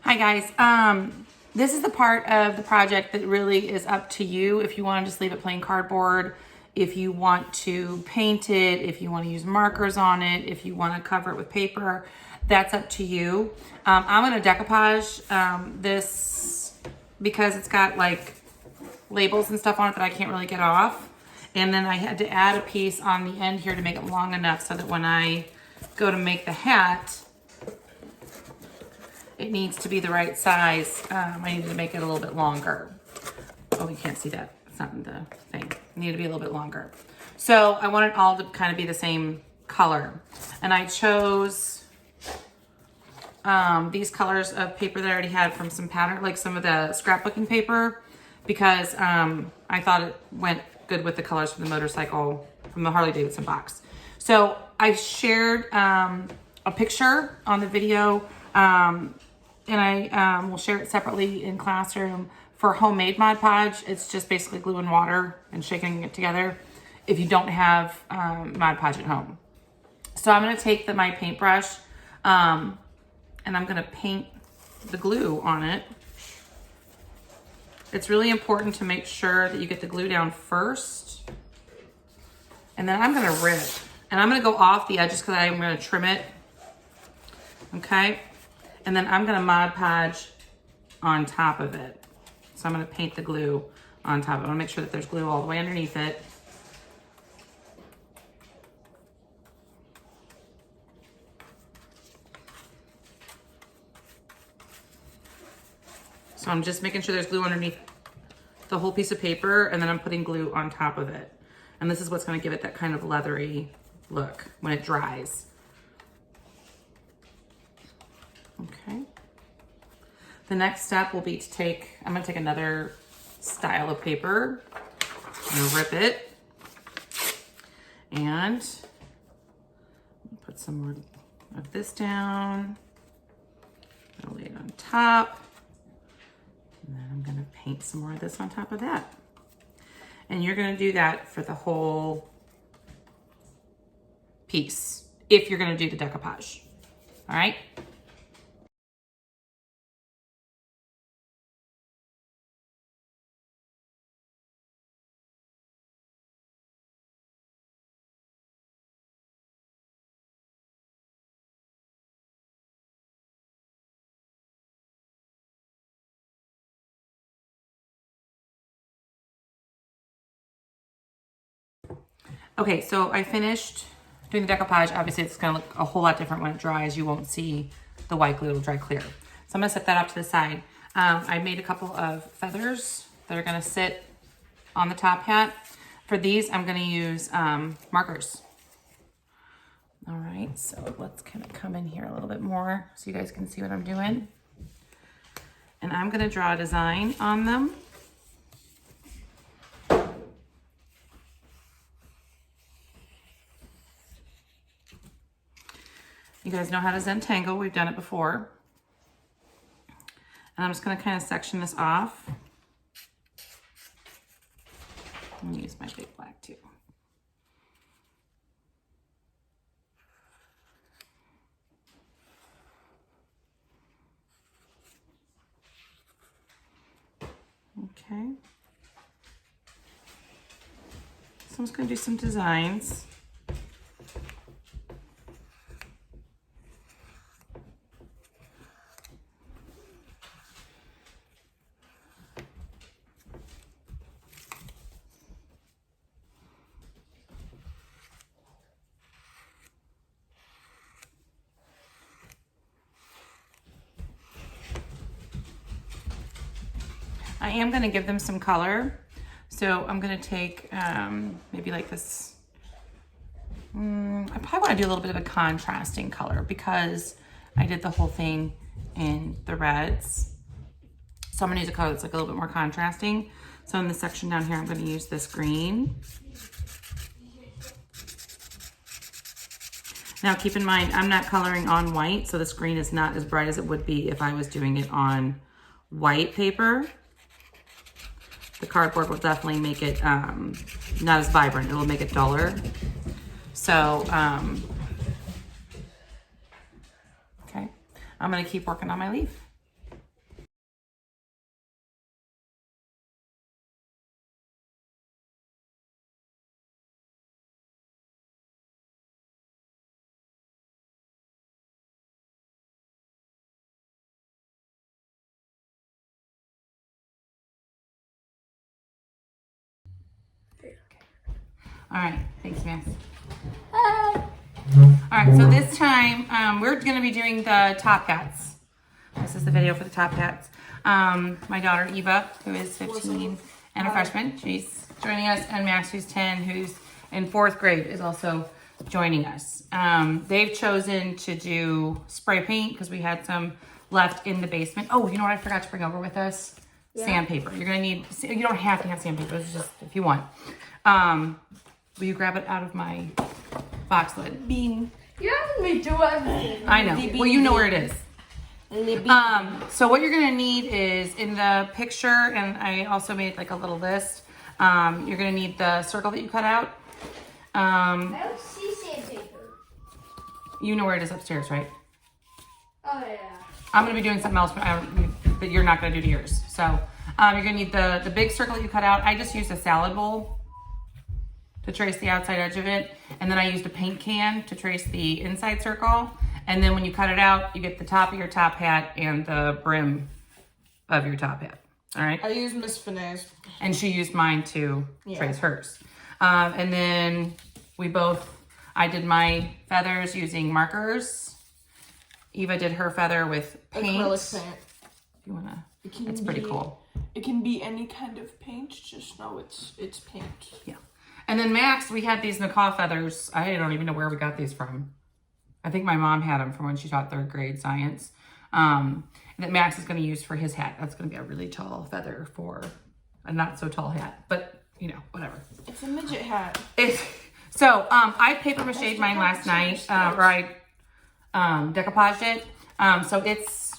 Hi guys, this is the part of the project that really is up to you. If you want to just leave it plain cardboard, if you want to paint it, if you want to use markers on it, if you want to cover it with paper, that's up to you. I'm going to decoupage this because it's got like labels and stuff on it that I can't really get off. And then I had to add a piece on the end here to make it long enough so that when I go to make the hat, it needs to be the right size. I need to make it a little bit longer. Oh, you can't see that. It's not in the thing. It needed to be a little bit longer. So I want it all to kind of be the same color. And I chose these colors of paper that I already had from some pattern, like some of the scrapbooking paper, because I thought it went good with the colors from the motorcycle, from the Harley Davidson box. So I shared a picture on the video, and I will share it separately in Classroom for homemade Mod Podge. It's just basically glue and water and shaking it together if you don't have Mod Podge at home. So I'm going to take my paintbrush and I'm going to paint the glue on it. It's really important to make sure that you get the glue down first. And then I'm going to rip. And I'm going to go off the edges because I'm going to trim it. Okay? And then I'm gonna Mod Podge on top of it. So I'm gonna paint the glue on top of it. I wanna make sure that there's glue all the way underneath it. So I'm just making sure there's glue underneath the whole piece of paper, and then I'm putting glue on top of it. And this is what's gonna give it that kind of leathery look when it dries. Okay. The next step will be to I'm gonna take another style of paper, I'm gonna rip it, and put some more of this down, I'll lay it on top, and then I'm gonna paint some more of this on top of that. And you're gonna do that for the whole piece, if you're gonna do the decoupage, all right? Okay, so I finished doing the decoupage. Obviously, it's gonna look a whole lot different when it dries. You won't see the white glue, it'll dry clear. So I'm gonna set that up to the side. I made a couple of feathers that are gonna sit on the top hat. For these, I'm gonna use markers. All right, so let's kind of come in here a little bit more so you guys can see what I'm doing. And I'm gonna draw a design on them. You guys know how to Zentangle, we've done it before. And I'm just gonna kind of section this off. I'm gonna use my big black too. Okay. So I'm just gonna do some designs. I am going to give them some color. So I'm going to take maybe like this. I probably want to do a little bit of a contrasting color because I did the whole thing in the reds. So I'm going to use a color that's like a little bit more contrasting. So in this section down here, I'm going to use this green. Now keep in mind, I'm not coloring on white, so this green is not as bright as it would be if I was doing it on white paper. The cardboard will definitely make it not as vibrant. It will make it duller. So, okay, I'm gonna keep working on my leaf. All right, thanks, Max. All right, so this time we're gonna be doing the top hats. This is the video for the top hats. My daughter Eva, who is 15 and a freshman, she's joining us, and Max, who's 10, who's in 4th grade, is also joining us. They've chosen to do spray paint because we had some left in the basement. Oh, you know what I forgot to bring over with us? Yeah. Sandpaper. You're gonna need, you don't have to have sandpaper, it's just if you want. Will you grab it out of my box lid? Bean. You haven't made do everything. I know. Well, you know where it is. So what you're gonna need is in the picture, and I also made like a little list. You're gonna need the circle that you cut out. I don't see sandpaper. You know where it is upstairs, right? Oh yeah. I'm gonna be doing something else, but you're not gonna do to yours. So you're gonna need the big circle that you cut out. I just used a salad bowl to trace the outside edge of it, and then I used a paint can to trace the inside circle. And then when you cut it out, you get the top of your top hat and the brim of your top hat. All right. I used Miss Finesse. And she used mine to trace hers. And then I did my feathers using markers. Eva did her feather with paint. Acrylic paint. If you wanna, it's pretty cool. It can be any kind of paint, just know it's paint. Yeah. And then Max, we had these macaw feathers. I don't even know where we got these from. I think my mom had them from when she taught 3rd grade science. That Max is going to use for his hat. That's going to be a really tall feather for a not so tall hat, but you know, whatever. It's a midget hat. So I paper mache'd mine last night, or I decoupaged it. So it's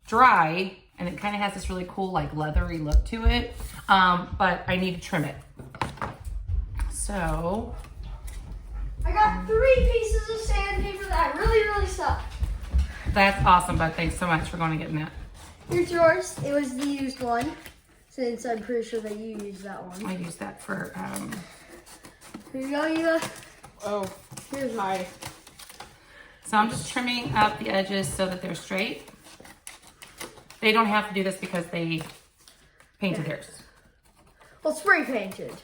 dry and it kind of has this really cool like leathery look to it. But I need to trim it. So I got 3 pieces of sandpaper that really suck. That's awesome, bud. Thanks so much for going and getting that. Here's yours. It was the used one, since I'm pretty sure that you used that one. I used that for, Here you go, Eva. Oh, Here's my. So I'm just trimming up the edges so that they're straight. They don't have to do this because they painted theirs. Well, spray painted.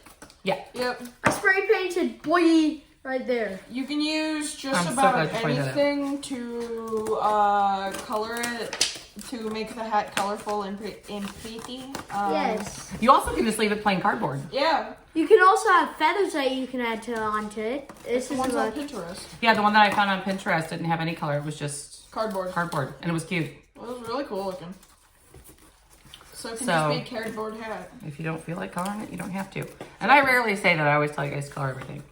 Yeah. Yep. I spray painted boy right there. You can use just I'm so about glad you pointed that out. anything to color it, to make the hat colorful and pretty. Yes. You also can just leave it plain cardboard. Yeah. You can also have feathers that you can add onto it. It's the ones on Pinterest. Yeah, the one that I found on Pinterest didn't have any color. It was just Cardboard. and it was cute. Well, it was really cool looking. So it can So- just be a cardboard hat. If you don't feel like coloring it, you don't have to. And I rarely say that. I always tell you guys to color everything.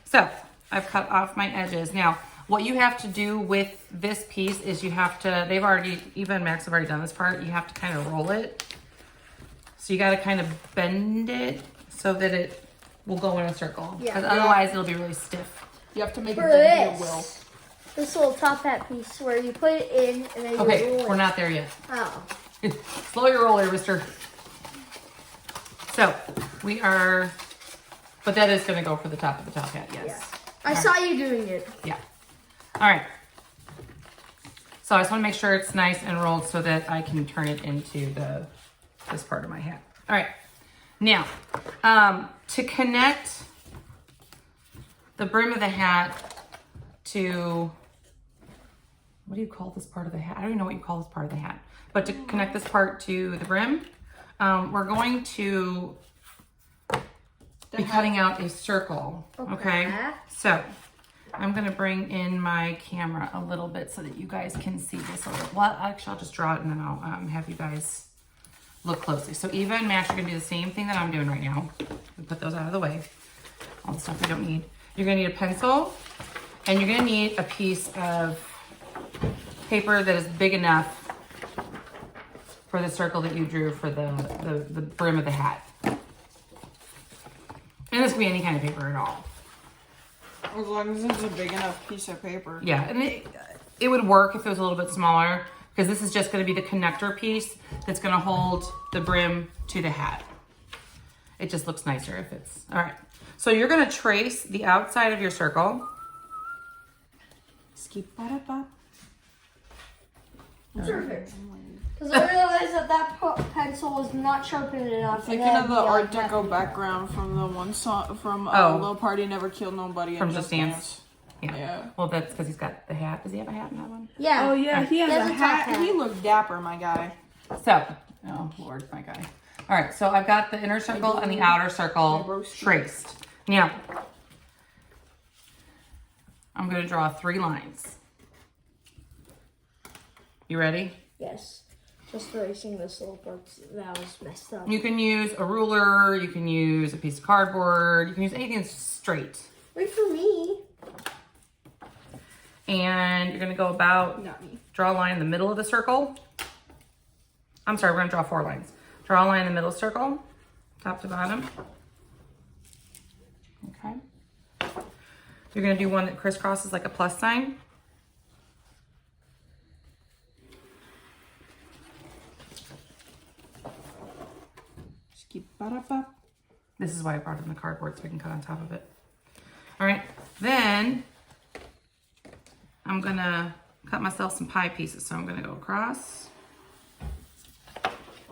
So I've cut off my edges. Now, what you have to do with this piece is you have to, Eva and Max have already done this part. You have to kind of roll it. So you got to kind of bend it so that it will go in a circle. Yeah. Because otherwise it'll be really stiff. You have to make For it bend to your will. this little top hat piece where you put it in and then you Okay, roll it. we're not there yet. Oh. Slow your roller, mister. So we are, but that is going to go for the top of the top hat, yes. Yeah. I saw you doing it. Yeah. All right. So I just want to make sure it's nice and rolled so that I can turn it into this part of my hat. All right. Now, to connect the brim of the hat to, what do you call this part of the hat? I don't even know what you call this part of the hat. But to connect this part to the brim, we're going to be cutting out a circle. Okay. So I'm going to bring in my camera a little bit so that you guys can see this a little. Well, actually, I'll just draw it and then I'll have you guys look closely. So Eva and Max are going to do the same thing that I'm doing right now. We put those out of the way. All the stuff we don't need. You're going to need a pencil and you're going to need a piece of paper that is big enough for the circle that you drew for the brim of the hat. And this can be any kind of paper at all. As long as it's a big enough piece of paper. Yeah, and it would work if it was a little bit smaller because this is just going to be the connector piece that's going to hold the brim to the hat. It just looks nicer if it's, all right. So you're going to trace the outside of your circle. Perfect. Because I realized that pencil was not sharpened enough. Thinking of the Art Deco background from the one song from Little Party Never Killed Nobody From and Just Dance. Yeah. Well, that's because he's got the hat. Does he have a hat in that one? Yeah. Oh yeah, he has There's a a top hat. hat. He looked dapper, my guy. So, oh Lord, my guy. All right, so I've got the inner circle and the outer circle traced. Now, I'm going to draw 3 lines. You ready? Yes. Just erasing this little part that was messed up. You can use a ruler, you can use a piece of cardboard, you can use anything that's straight. Wait for me. And you're going to go about, Not me. draw a line in the middle of the circle. I'm sorry, we're going to draw 4 lines. Draw a line in the middle circle, top to bottom. Okay. You're going to do one that crisscrosses like a plus sign. This is why I brought in the cardboard so we can cut on top of it. All right, then I'm gonna cut myself some pie pieces. So I'm gonna go across.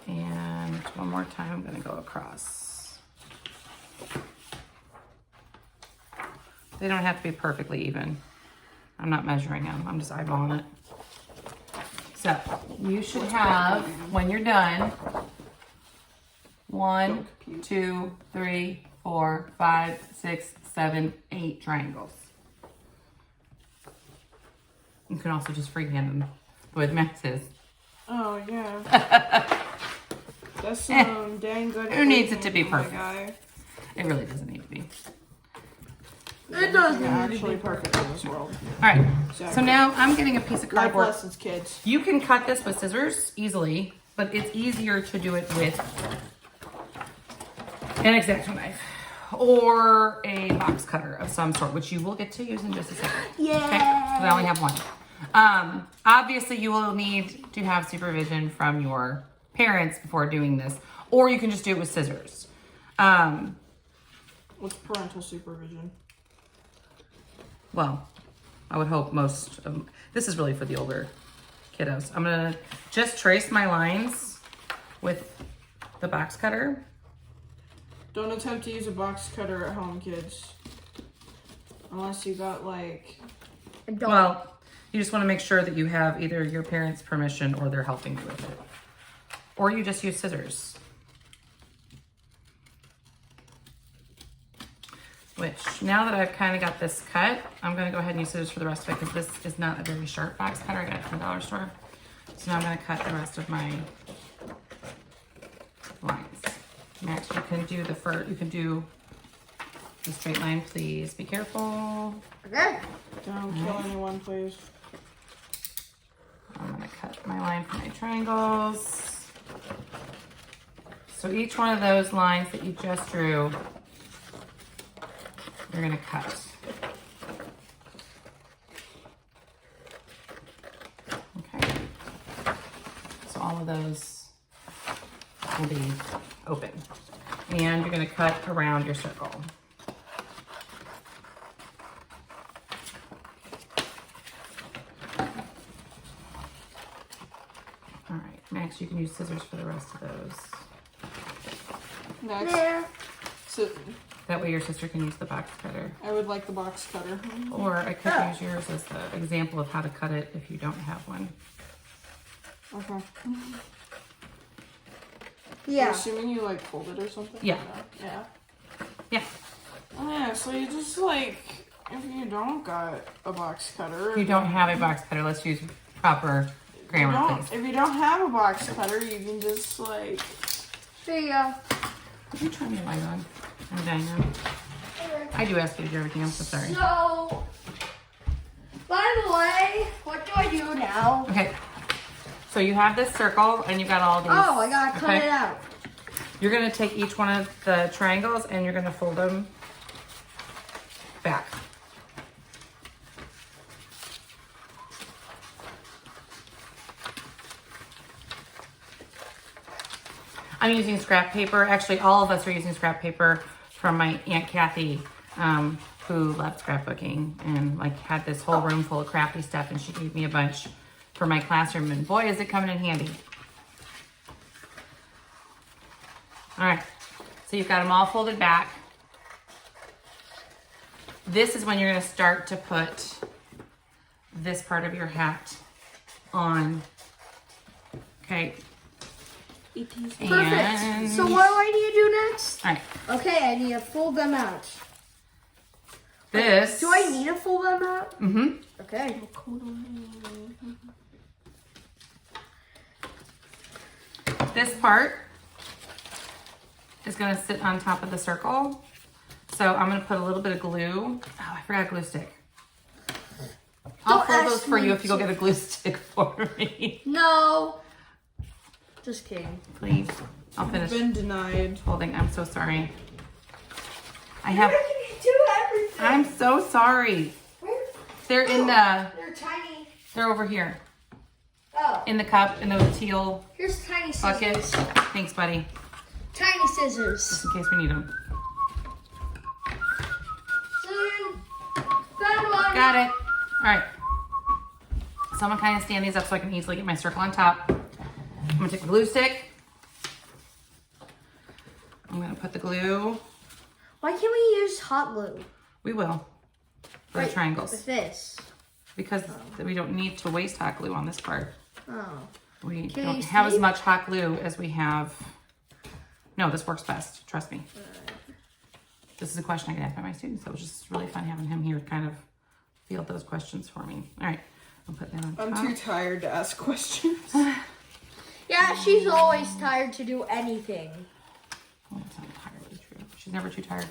And one more time, I'm gonna go across. They don't have to be perfectly even. I'm not measuring them, I'm just eyeballing it. So you should have, when you're done, 1, 2, 3, 4, 5, 6, 7, 8 triangles. You can also just freehand them the way the math is. Oh yeah. That's dang good. Who needs it to be my perfect? guy. It really doesn't need to be. It doesn't Actually perfect in this world. All right, so Exactly. now I'm getting a piece of Life cardboard. lessons, kids. You can cut this with scissors easily, but it's easier to do it with an X-Acto knife or a box cutter of some sort, which you will get to use in just a second. Yeah. Okay, 'cause I only have one. Obviously, you will need to have supervision from your parents before doing this, or you can just do it with scissors. What's parental supervision? Well, I would hope most of this is really for the older kiddos. I'm gonna just trace my lines with the box cutter. Don't attempt to use a box cutter at home, kids. Unless you got like. Don't. Well, you just want to make sure that you have either your parents' permission or they're helping you with it. Or you just use scissors. Which, now that I've kind of got this cut, I'm going to go ahead and use scissors for the rest of it because this is not a very sharp box cutter. I got it from the dollar store. So now I'm going to cut the rest of my lines. Next, you can do you can do the straight line, please. Be careful. Okay. Don't kill anyone, please. I'm gonna cut my line for my triangles. So each one of those lines that you just drew, you're gonna cut. Okay. So all of those will be open. And you're gonna cut around your circle. All right, Max, you can use scissors for the rest of those. Next. There. So, That way your sister can use the box cutter. I would like the box cutter. Or I could use yours as the example of how to cut it if you don't have one. Okay. I'm Yeah. assuming you like fold it or something? Yeah. Yeah. Yeah, Oh, yeah, so you just like, if you don't got a box cutter. if you don't have a box cutter, let's use proper grammar, please. If you don't have a box cutter, you can just like. There you go. Did you turn your light on? I'm dying now. I do ask you to do everything, I'm so sorry. So, by the way, what do I do now? Okay, so you have this circle and you've got all these. Oh, I gotta cut it out. You're gonna take each one of the triangles and you're gonna fold them back. I'm using scrap paper. Actually, all of us are using scrap paper from my Aunt Kathy, who loved scrapbooking and like had this whole room full of crafty stuff, and she gave me a bunch for my classroom, and boy, is it coming in handy. All right, so you've got them all folded back. This is when you're gonna start to put this part of your hat on. Okay. Perfect. So what do I need to do next? All right, Okay, I need to fold them out. this. Do I need to fold them out? Mm-hmm. Okay. This part is gonna sit on top of the circle. So I'm gonna put a little bit of glue. Oh, I forgot a glue stick. I'll Don't fold those ask for me you if you go to. get a glue stick for me. No. Just kidding. Please. I'll finish Been denied. folding. I'm so sorry. I have, do everything. I'm so sorry. They're in the, They're tiny. they're over here. Oh, In the cup, in the teal here's tiny scissors. bucket. Thanks, buddy. Tiny scissors. Just in case we need them. Found one. Got it. All right. So I'm gonna kind of stand these up so I can easily get my circle on top. I'm gonna take the glue stick. I'm gonna put the glue. Why can't we use hot glue? We will. For the Right, triangles. With this. Because we don't need to waste hot glue on this part. Oh. We Can don't you have as see? much hot glue as we have. No, this works best. Trust me. This is a question I get asked by my students, so it was just really fun having him here kind of field those questions for me. All right, I'll put that on top. I'm too tired to ask questions. Yeah, she's always tired to do anything. Well, that's not entirely true. She's never too tired.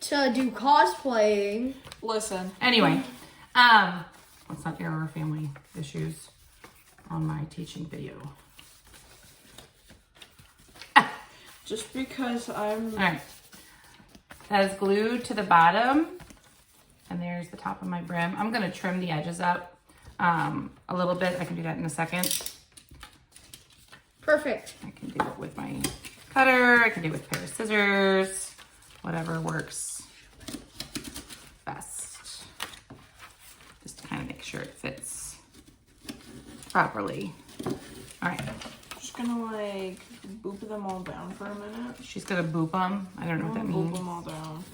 To do cosplaying. Listen. Anyway, let's not air our family issues on my teaching video. Just because I'm All right, that is glued to the bottom, and there's the top of my brim. I'm gonna trim the edges up a little bit. I can do that in a second. Perfect. I can do it with my cutter. I can do it with a pair of scissors. Whatever works best. Just to kind of make sure it fits properly. All right, just gonna like boop them all down for a minute. she's gonna boop them. I don't know what that Boop means. them all down.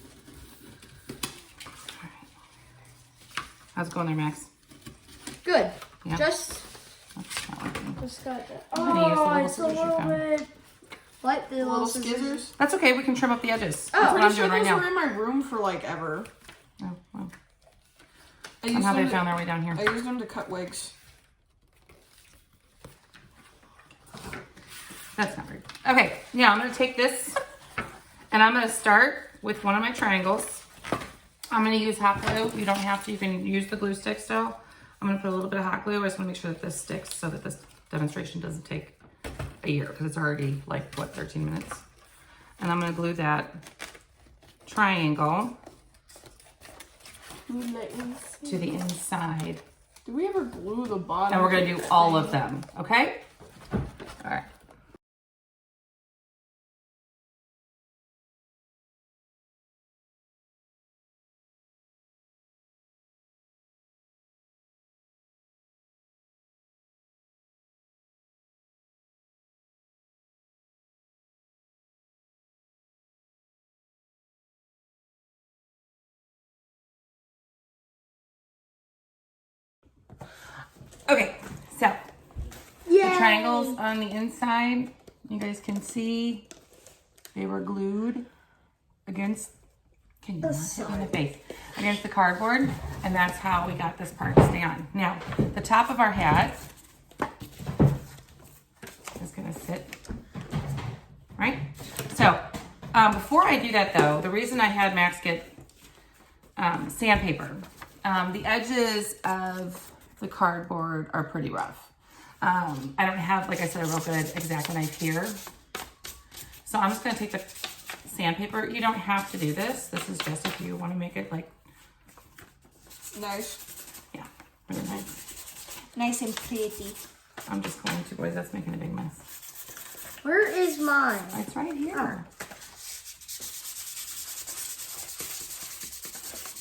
How's it going there, Max? Good. Yeah. Just That's not working. got that. I'm gonna use the Oh, little it's a scissors you little found. bit. What? The Little scissors? scissors. That's okay. We can trim up the edges. That's Oh, what I'm Pretty sure doing right those now. were in my room for like ever. Oh, well. I used, Somehow they them found to, their way down here. I used them to cut wigs. That's not right. Okay, now I'm gonna take this and I'm gonna start with one of my triangles. I'm gonna use hot glue. You don't have to, you can use the glue stick still. I'm gonna put a little bit of hot glue. I just wanna make sure that this sticks so that this demonstration doesn't take a year because it's already like, what, 13 minutes? And I'm gonna glue that triangle to the inside. Did we ever glue the bottom? And we're gonna do all of them, okay? All right. Okay, so the Yeah. triangles on the inside, you guys can see they were glued against, can you not hit me in the face, against the cardboard, and that's how we got this part to stay on. Now, the top of our hat is gonna sit, right? So, before I do that though, the reason I had Max get sandpaper, the edges of the cardboard are pretty rough. I don't have, like I said, a real good X-Acto knife here. So I'm just gonna take the sandpaper. You don't have to do this. This is just if you wanna make it like, Nice. yeah, really nice. Nice and pretty. I'm just going to, boys, that's making a big mess. Where is mine? It's right here.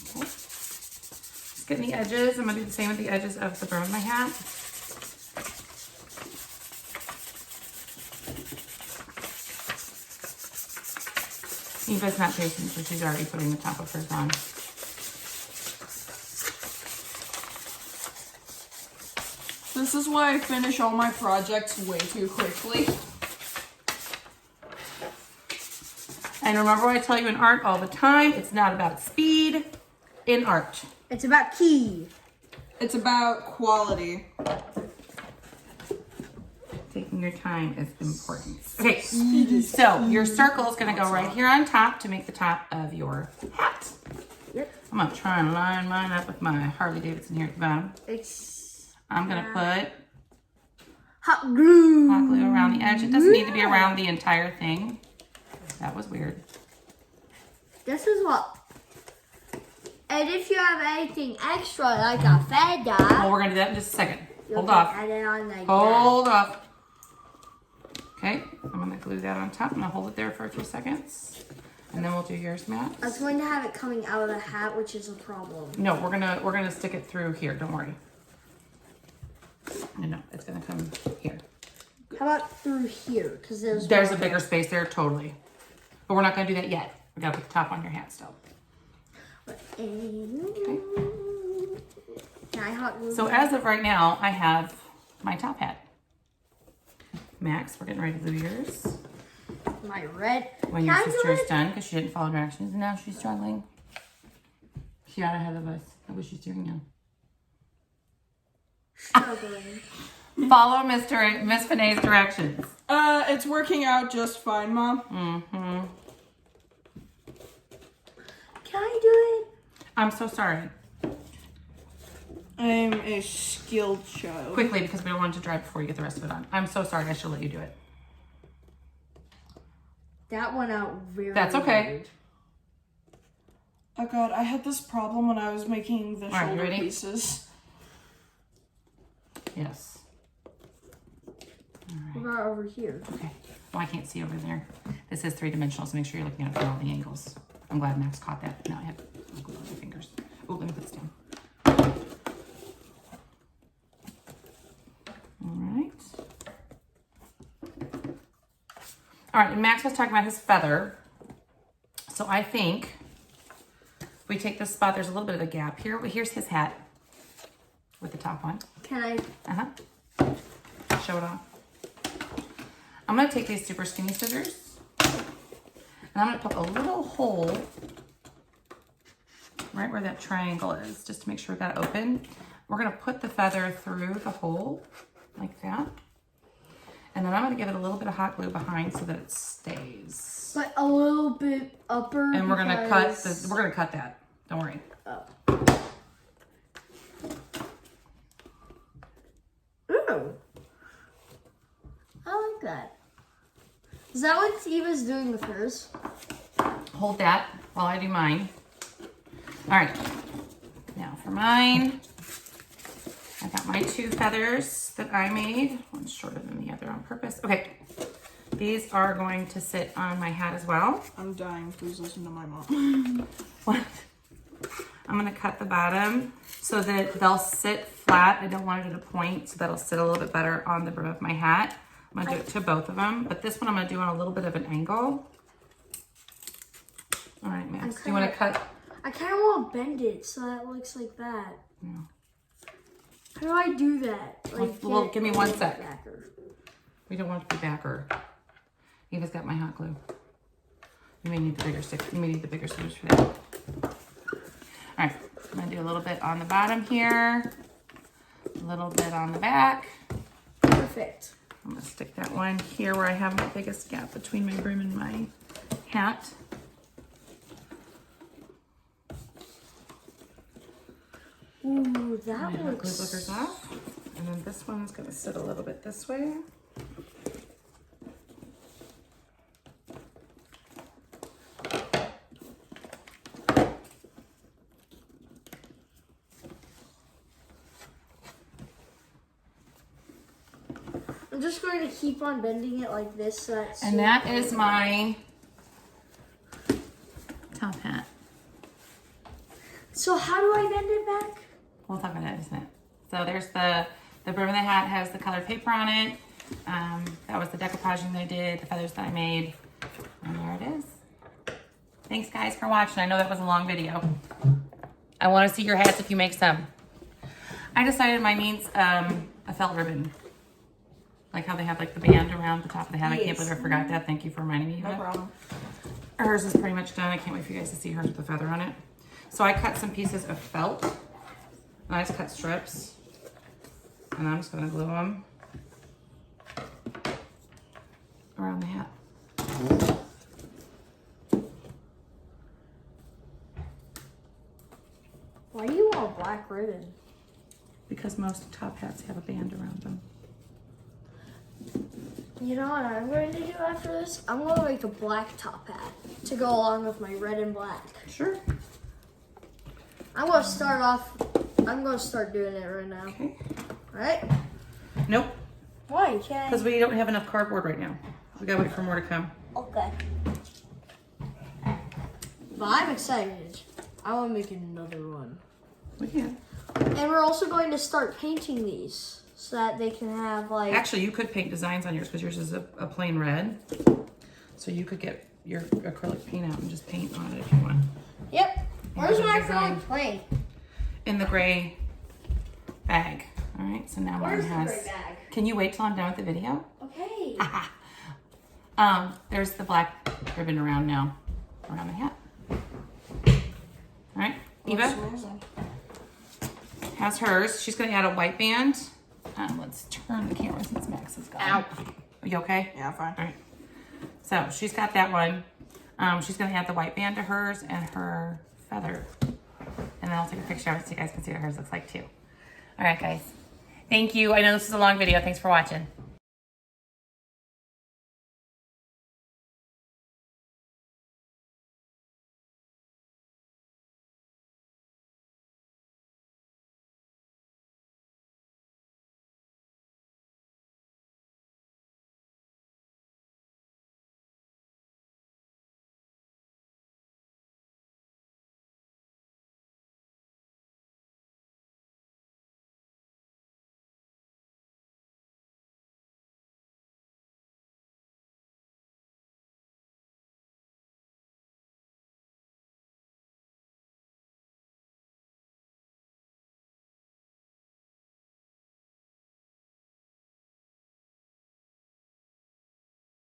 Okay. Just getting the edges. I'm gonna do the same with the edges of the brim of my hat. Eva's not patient, so she's already putting the top of hers on. This is why I finish all my projects way too quickly. And remember what I tell you in art all the time, it's not about speed in art. It's about key. It's about quality. Taking your time is important. Okay, so your circle is gonna go right here on top to make the top of your hat. Yep. I'm gonna try and line mine up with my Harley Davidson here at the bottom. I'm gonna put Hot glue. hot glue around the edge. It doesn't need to be around the entire thing. That was weird. This is what. And if you have anything extra, like a feather, Well, we're gonna do that in just a second. you Hold can off. add it on like Hold off. Okay, I'm gonna glue that on top. I'm gonna hold it there for a few seconds. And then we'll do yours, Matt. that. I was going to have it coming out of the hat, which is a problem. No, we're gonna stick it through here. Don't worry. No, it's gonna come here. How about through here? Because there's There's a bigger space there, totally. But we're not gonna do that yet. We gotta put the top on your hat still. Can I hot glue? So as of right now, I have my top hat. Max, we're getting ready to do yours. my red. When your Can I do sister is it? done, because she didn't follow directions, and now she's struggling. She got ahead of us. Look what she's doing now. Struggling. Follow Miss Vinay's directions. It's working out just fine, Mom. Mm-hmm. Can I do it? I'm so sorry. I'm a skilled child. Quickly, because we don't want it to dry before you get the rest of it on. I'm so sorry. I should let you do it. That went out very. That's okay. weird. Oh god, I had this problem when I was making the Alright, you shoulder ready? pieces. Yes. What about over here? Okay. Well, I can't see over there. This is three-dimensional, so make sure you're looking at it from all the angles. I'm glad Max caught that. Now I have glue on my fingers. Oh, let me put this down. All right. All right, and Max was talking about his feather. So I think we take this spot. There's a little bit of a gap here. But here's his hat with the top on. Can I? Uh-huh. Show it off. I'm going to take these super skinny scissors and I'm going to put a little hole right where that triangle is, just to make sure we got it open. We're going to put the feather through the hole like that. And then I'm going to give it a little bit of hot glue behind so that it stays. But a little bit upper. And we're going to cut because- we're going to cut that. Don't worry. Oh. Ooh. I like that. Is that what Eva's doing with hers? Hold that while I do mine. All right. Now for mine, I got my two feathers that I made. One's shorter than the other on purpose. Okay. These are going to sit on my hat as well. I'm dying. Please listen to my mom. I'm going to cut the bottom so that they'll sit flat. I don't want it at a point, so that'll sit a little bit better on the brim of my hat. I'm going to do it to both of them, but this one I'm going to do on a little bit of an angle. All right, Max, do you want to cut? I kind of want to bend it so that it looks like that. No. How do I do that? Well, give me 1 sec. backer. We don't want it to be backer. Eva's got my hot glue. You may need the bigger stick. You may need the bigger scissors for that. All right, I'm going to do a little bit on the bottom here, a little bit on the back. Perfect. I'm gonna stick that one here where I have my biggest gap between my brim and my hat. Ooh, that My hot glue looks. blickers off. And then this one's gonna sit a little bit this way. I'm just going to keep on bending it like this so that's. And that is my top hat. So how do I bend it back? We'll talk about that in a minute. So there's the brim of the hat has the colored paper on it. That was the decoupaging that I did, the feathers that I made. And there it is. Thanks guys for watching. I know that was a long video. I want to see your hats if you make some. I decided mine needs a felt ribbon. Like how they have like the band around the top of the hat. I can't believe I forgot that. Thank you for reminding me of No that. problem. Hers is pretty much done. I can't wait for you guys to see hers with the feather on it. So I cut some pieces of felt. And I just cut strips. And I'm just going to glue them around the hat. Why do you want black ribbon? Because most top hats have a band around them. You know what I'm going to do after this? I'm going to make a black top hat to go along with my red and black. Sure. I'm going to start off. I'm going to start doing it right now. Okay. Right? Nope. Why? Can Because we don't have enough cardboard right now. We gotta wait for more to come. Okay. But I'm excited. I want to make another one. We can. And we're also going to start painting these so that they can have like. Actually, you could paint designs on yours because yours is a plain red. So you could get your acrylic paint out and just paint on it if you want. Yep. Where's There's a my design. acrylic paint? In the gray bag. All right, so now mine Where's the has. gray bag? Can you wait till I'm done with the video? Okay. There's the black ribbon around now, around the hat. All right, Eva has hers. She's gonna add a white band. Let's turn the camera since Max is gone. Ow. Are you okay? Yeah, fine. All right. So she's got that one. She's gonna add the white band to hers and her feather. And then I'll take a picture of it so you guys can see what hers looks like too. All right, guys. Thank you. I know this is a long video. Thanks for watching.